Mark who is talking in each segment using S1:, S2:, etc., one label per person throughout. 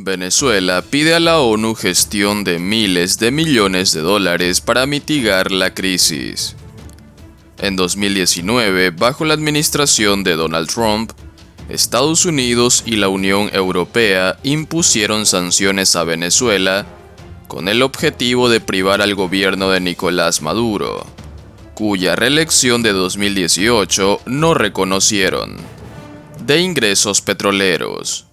S1: Venezuela pide a la ONU gestión de miles de millones de dólares para mitigar la crisis. En 2019, bajo la administración de Donald Trump, Estados Unidos y la Unión Europea impusieron sanciones a Venezuela con el objetivo de privar al gobierno de Nicolás Maduro, cuya reelección de 2018 no reconocieron, de ingresos petroleros.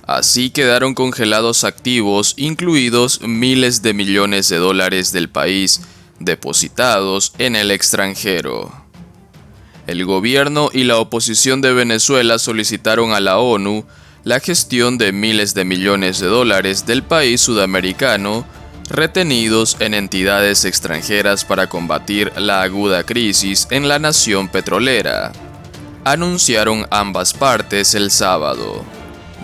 S1: Así quedaron congelados activos, incluidos miles de millones de dólares del país depositados en el extranjero. El gobierno y la oposición de Venezuela solicitaron a la ONU la gestión de miles de millones de dólares del país sudamericano retenidos en entidades extranjeras para combatir la aguda crisis en la nación petrolera, anunciaron ambas partes el sábado,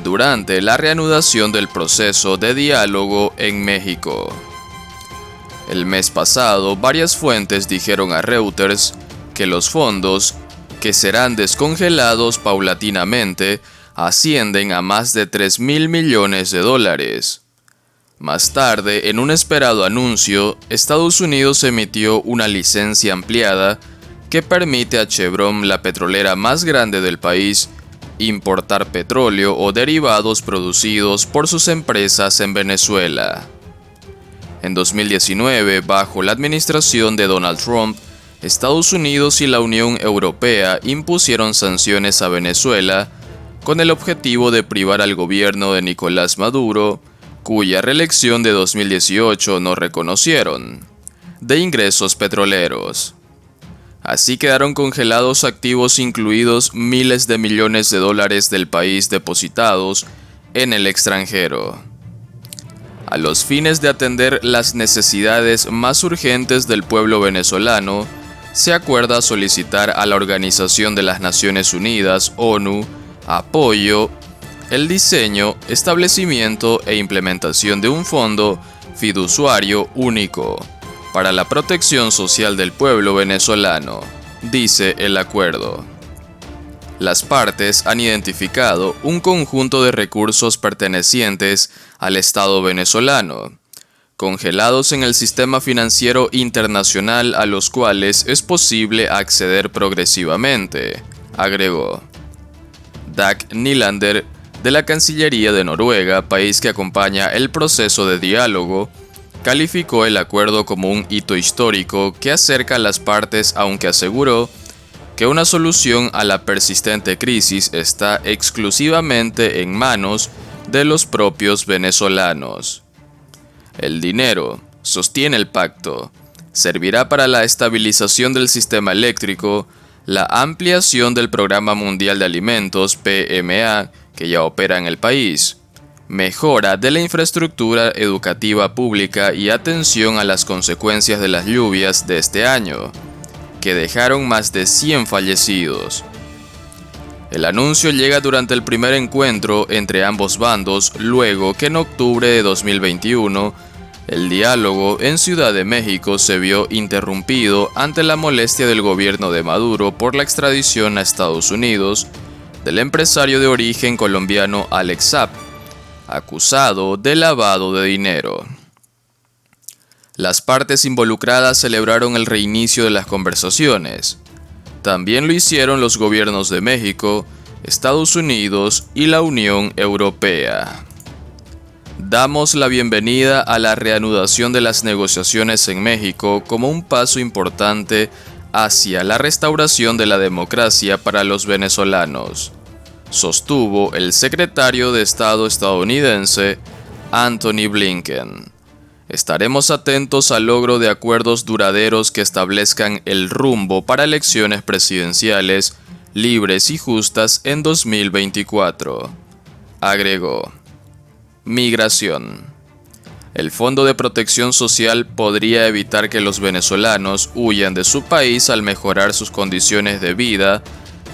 S1: durante la reanudación del proceso de diálogo en México. El mes pasado, varias fuentes dijeron a Reuters que los fondos, que serán descongelados paulatinamente, ascienden a más de 3.000 millones de dólares. Más tarde, en un esperado anuncio, Estados Unidos emitió una licencia ampliada que permite a Chevron, la petrolera más grande del país, importar petróleo o derivados producidos por sus empresas en Venezuela. En 2019, bajo la administración de Donald Trump, Estados Unidos y la Unión Europea impusieron sanciones a Venezuela con el objetivo de privar al gobierno de Nicolás Maduro, cuya reelección de 2018 no reconocieron, de ingresos petroleros. Así quedaron congelados activos, incluidos miles de millones de dólares del país depositados en el extranjero. A los fines de atender las necesidades más urgentes del pueblo venezolano, se acuerda solicitar a la Organización de las Naciones Unidas, ONU, apoyo, el diseño, establecimiento e implementación de un fondo fiduciario único para la protección social del pueblo venezolano, dice el acuerdo. Las partes han identificado un conjunto de recursos pertenecientes al Estado venezolano, congelados en el sistema financiero internacional a los cuales es posible acceder progresivamente, agregó. Dag Nylander, de la Cancillería de Noruega, país que acompaña el proceso de diálogo, calificó el acuerdo como un hito histórico que acerca a las partes, aunque aseguró que una solución a la persistente crisis está exclusivamente en manos de los propios venezolanos. El dinero, sostiene el pacto, servirá para la estabilización del sistema eléctrico, la ampliación del Programa Mundial de Alimentos, PMA, que ya opera en el país, mejora de la infraestructura educativa pública y atención a las consecuencias de las lluvias de este año, que dejaron más de 100 fallecidos. El anuncio llega durante el primer encuentro entre ambos bandos, luego que en octubre de 2021, el diálogo en Ciudad de México se vio interrumpido ante la molestia del gobierno de Maduro por la extradición a Estados Unidos del empresario de origen colombiano Alex Saab, acusado de lavado de dinero. Las partes involucradas celebraron el reinicio de las conversaciones. También lo hicieron los gobiernos de México, Estados Unidos y la Unión Europea. Damos la bienvenida a la reanudación de las negociaciones en México como un paso importante hacia la restauración de la democracia para los venezolanos, sostuvo el secretario de Estado estadounidense Antony Blinken. Estaremos atentos al logro de acuerdos duraderos que establezcan el rumbo para elecciones presidenciales libres y justas en 2024, agregó. Migración. El Fondo de Protección Social podría evitar que los venezolanos huyan de su país al mejorar sus condiciones de vida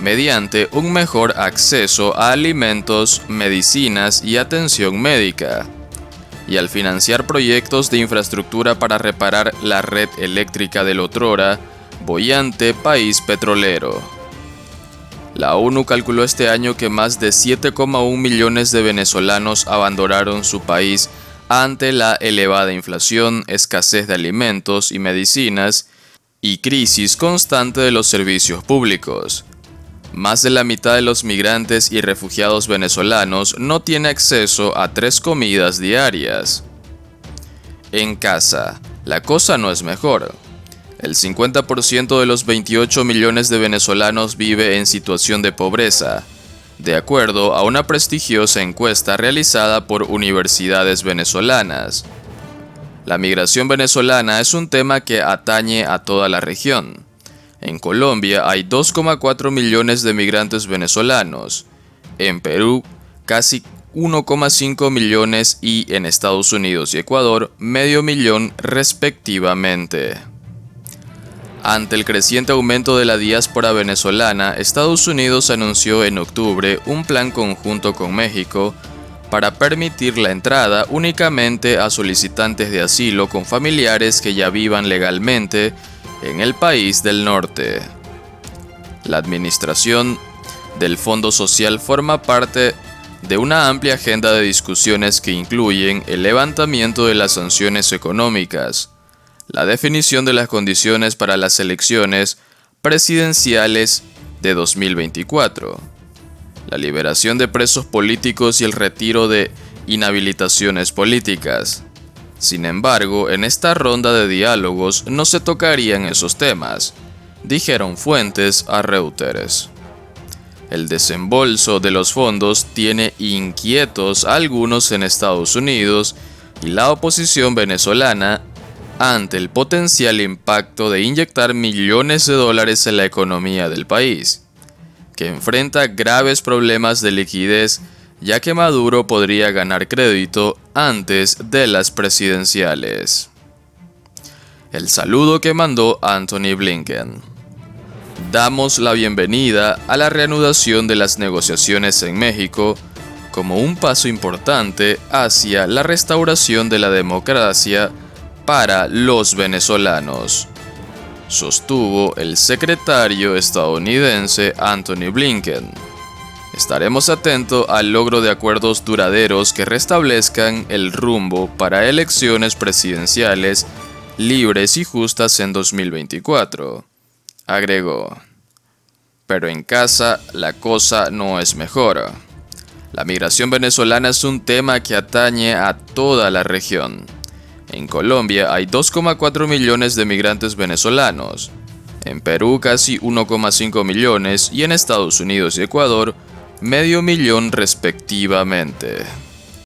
S1: mediante un mejor acceso a alimentos, medicinas y atención médica, y al financiar proyectos de infraestructura para reparar la red eléctrica del otrora boyante país petrolero. La ONU calculó este año que más de 7,1 millones de venezolanos abandonaron su país ante la elevada inflación, escasez de alimentos y medicinas y crisis constante de los servicios públicos. Más de la mitad de los migrantes y refugiados venezolanos no tiene acceso a 3 comidas diarias. En casa, la cosa no es mejor. El 50% de los 28 millones de venezolanos vive en situación de pobreza, de acuerdo a una prestigiosa encuesta realizada por universidades venezolanas. La migración venezolana es un tema que atañe a toda la región. En Colombia hay 2,4 millones de migrantes venezolanos, en Perú casi 1,5 millones y en Estados Unidos y Ecuador medio millón respectivamente. Ante el creciente aumento de la diáspora venezolana, Estados Unidos anunció en octubre un plan conjunto con México para permitir la entrada únicamente a solicitantes de asilo con familiares que ya vivan legalmente en el país del norte. La administración del Fondo Social forma parte de una amplia agenda de discusiones que incluyen el levantamiento de las sanciones económicas, la definición de las condiciones para las elecciones presidenciales de 2024, la liberación de presos políticos y el retiro de inhabilitaciones políticas. Sin embargo, en esta ronda de diálogos no se tocarían esos temas, dijeron fuentes a Reuters. El desembolso de los fondos tiene inquietos a algunos en Estados Unidos y la oposición venezolana ante el potencial impacto de inyectar millones de dólares en la economía del país, que enfrenta graves problemas de liquidez, ya que Maduro podría ganar crédito antes de las presidenciales. El saludo que mandó Antony Blinken. Damos la bienvenida a la reanudación de las negociaciones en México como un paso importante hacia la restauración de la democracia para los venezolanos, sostuvo el secretario estadounidense Antony Blinken. Estaremos atentos al logro de acuerdos duraderos que restablezcan el rumbo para elecciones presidenciales libres y justas en 2024, agregó. Pero en casa la cosa no es mejor. La migración venezolana es un tema que atañe a toda la región. En Colombia hay 2,4 millones de migrantes venezolanos, en Perú casi 1,5 millones y en Estados Unidos y Ecuador medio millón respectivamente.